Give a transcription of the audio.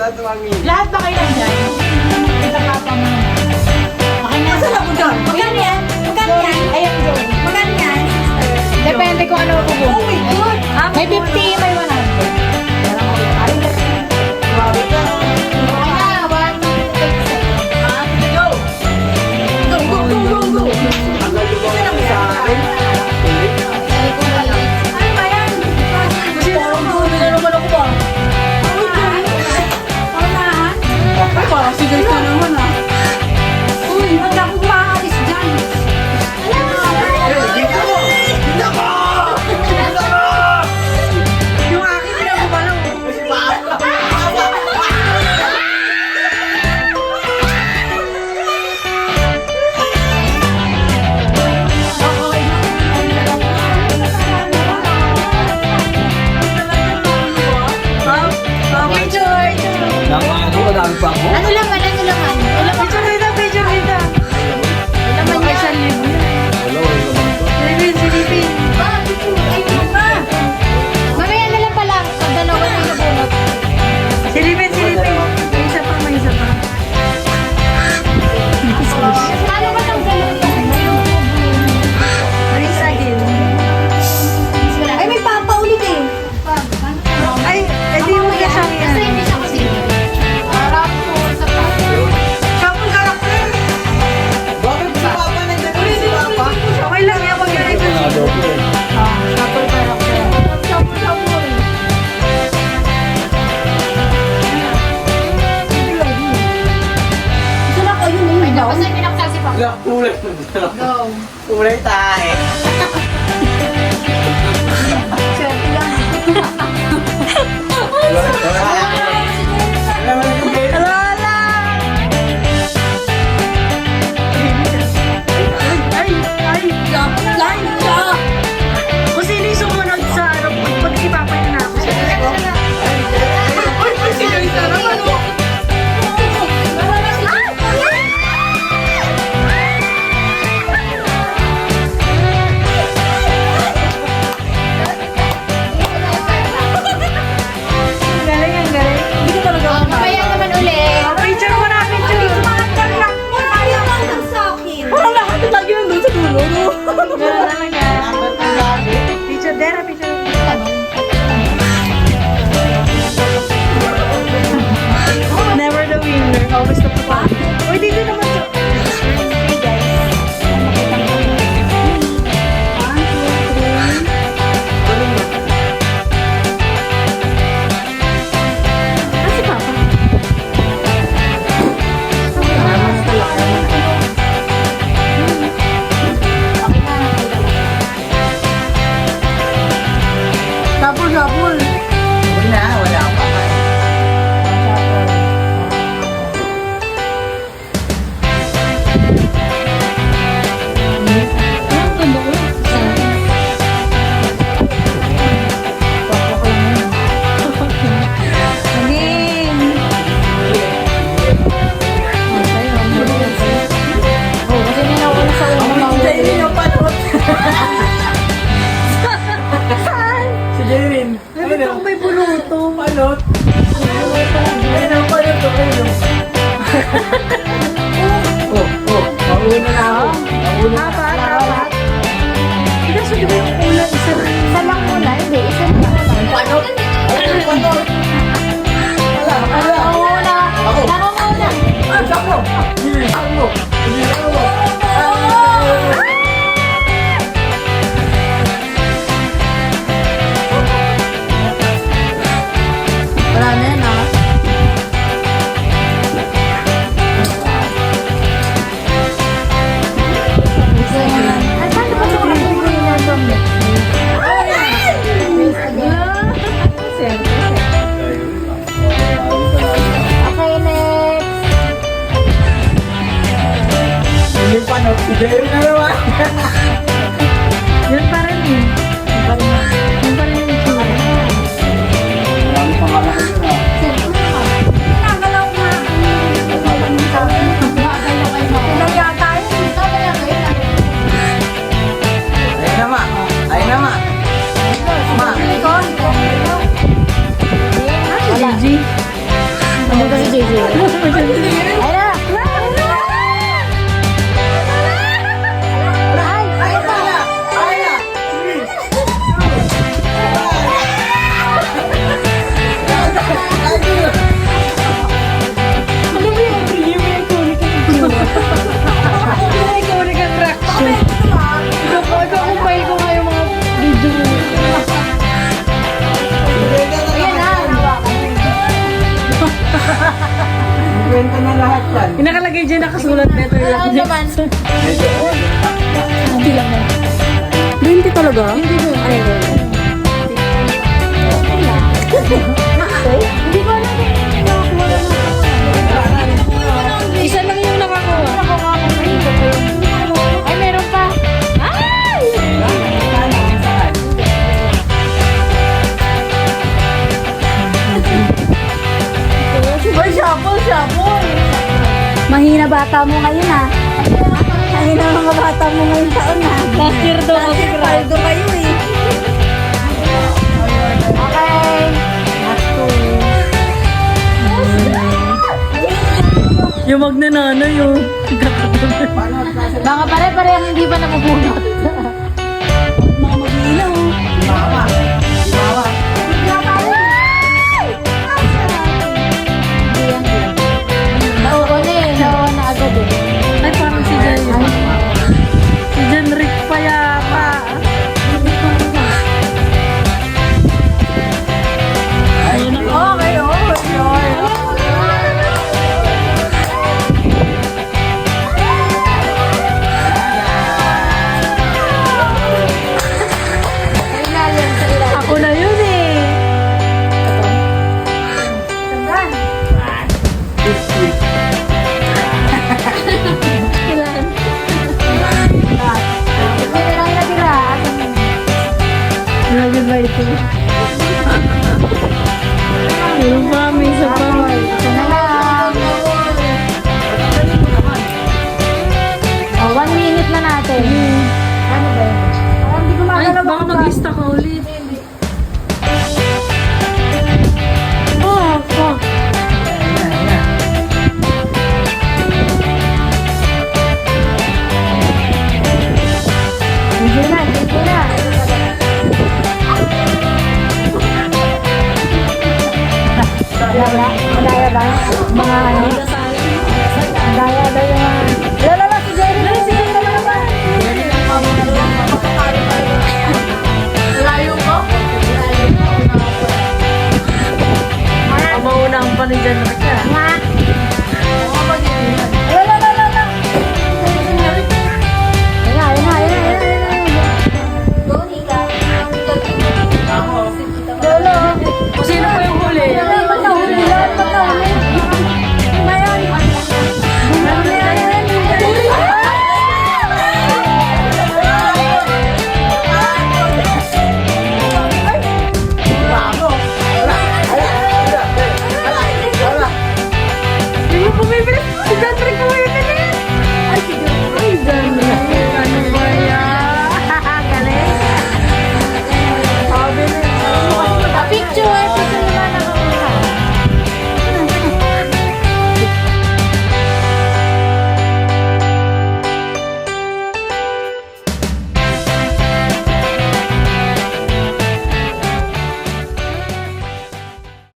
Lahat ba kayo nandyan? Ito papa mo. Okay na. Saan ako dyan? Magkano yan? Magkano yan? Ayan, Joey. Magkano yan, sister? Depende kung ano ako. Oh my God! May 50, may 100. Grabe ka. Okay na, 1 minute 30 seconds. Go! Go, go, go, go, go! Ang galing mo sa akin. Ano ba yan? Parang grabe na naman ako ba? Ay, parang si Joyce na naman ah. Uy, wag na akong makakalis dyan. Dito mo! Dito mo! Dito mo! Yung akin, hindi ako balaw. Kasi baka. Okay, George. Nakakadami pa ako. Ano laman? Ano laman? Picture kita, picture kita. Laman May niya. 1,000 yan. Wala, wala naman ito. Silipin. Ay, ano ba? Mamaya na lang pala. Pag dalawa na nabunot. Silipin. May isa pa, may isa pa. Paano ba itong galon yan? Race again. Ay, may papa ulit eh. Ay, edi mo ka siyang yan. Kasi hindi siya kasi. Harap po sa papa. Shuffle karakter. Bakit si Papa nandiyan ulit si Papa? Okay lang yan, wag yan ito. Shuffle karakter. Gusto na ko yun eh. Ay, daw. Kasi pinakasal si papa. Wala, kulay. Go. Kulay tayo. Swerte lang. Alala! Ay! Line ka! Kung sino yung sumunod sa ano, pag ipapayin na ako sa disco. Si Joyce na naman oh. Ang galing. Hindi ka talaga ako Mamaya naman ulit. Picture mo na, picture. Parang lahat na lagi nandun sa dulo, no? Ganun talaga. Picture, Dera, picture. Never the winner, always the papa. Uy, dito naman sa... Hey guys. Ah, si Papa. Double. Wala pa. Again. Oh, kasi ninauna sa una Hindi yung panot. Si Jerin. Ay, ito may buluto. Panot. Ayun ang panot ko. Ayun. Mauna na ako. Mauna na. Apat. Kasi di ba yung ulan isa na? Isa lang muna, hindi. Isa lang muna. Panot. Ayun, panot. Wala. Ako muna. Ako. Ako muna. Ah, sakto. Hindi, sakto. Hindi, sakto. Wala na yan, ah. Ay, paano ba ito? Ano ba yung nandun? Okay, next. Hindi panot. Si Jerin na naman. Yun pa rin eh. Yun pa rin yung itsura. Marami pangalan ko yun ah. Nagalaw nga. Nagalaw kayo. Pinaya tayo. Ikaw na lang kayo. Ayun na ma. Ayun na ma. Ma. Ikaw. Si Gigi. Nandito si JJ. Ayun na. Ay, ito. Ano ba yung premium yung iconic ang blue? Yung iconic ang reaction. Ikaw-compile ko nga yung mga video mo. Ayan na. Kwenta na lahat yan. Yung nakalagay dyan, nakasulat better Ano luck naman? next. Hindi lang mo. 20 talaga? Hindi mo. Ay, Hindi ko alam kung nakakuha na isa lang yung nakakuha. Ay, meron pa. Ay! Mahina bata mo ngayon ah. Mahina mga bata mo ngayon taon ah. Last year daw kasi Paldo kayo eh. Okay. yung magnanana yung Mga pare-pare ang hindi pa namubunot. mga mag-iilaw. Mama. Mama. Nauuna eh. Nauuna agad eh. Ay, parang si Jen. Si Jen Rick pa yata. Ayun na. Okay, Ako na yun eh. Kailan? Hindi lang natira. Grabe ba ito? Yung pa, may isa pa. Ito na lang. Oh, 1 minute na natin. Ano ba yun? Parang di ko Ay, makakala baka mag-lista ka ulit. Oh, fuck. Hindi na, hindi na. Madaya ba? Mga ano? Madaya daw yung mga... Lala, si Jerry! Si Jerry na naman! Layo ko? Ang maunang pa ni Jen Rick ah. Nga!